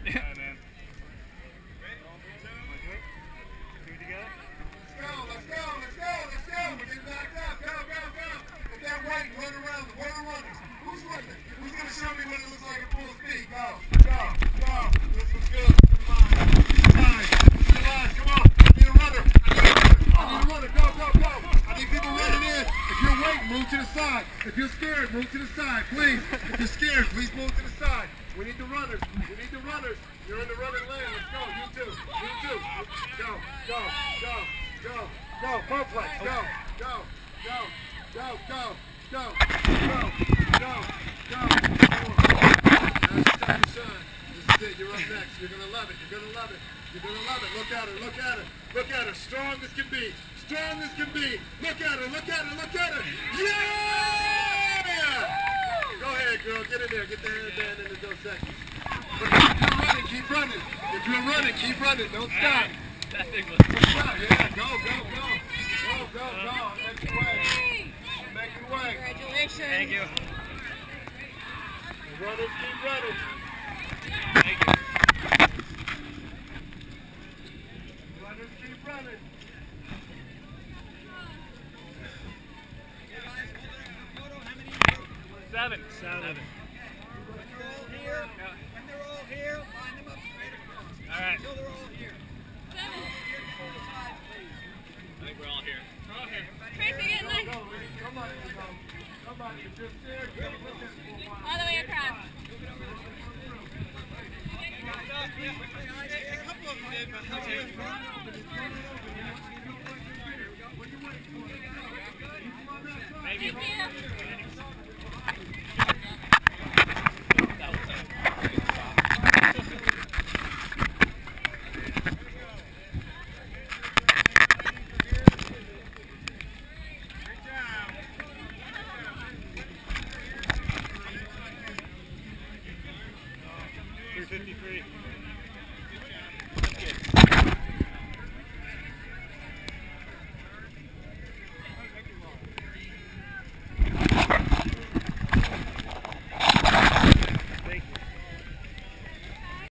Yeah, man. We're getting back up. Go. With that weight, run around. Where are the runners? Who's running? Who's going to show me what it looks like at full speed? Go. This was good. Come on. I need a runner. Go. I need people running in. If you're waiting, move to the side. If you're scared, move to the side, please. If you're scared, please move to the side. We need the runners. You're in the running lane. Let's go. You too. Go. Perfect. Go. That's the time to shine. This is it. You're up next. You're gonna love it. Look at her. Strong as can be. Look at her. Yeah! Go ahead, girl. Get in there. Get the hairband in the Dos Equis. If you're running, keep running. Don't stop. That thing was... Yeah, go. Make your way. Congratulations. Thank you. The runners keep running. Thank you. Runners keep running. 7. When they're all here, line them up straight across. All right. Until they're all here. Here to pull the side, please. I think we're all here. Tracy, get in line. Somebody, if you're scared, you gotta look at it for a while. All the way across. A couple of them did, but how many? Thank you.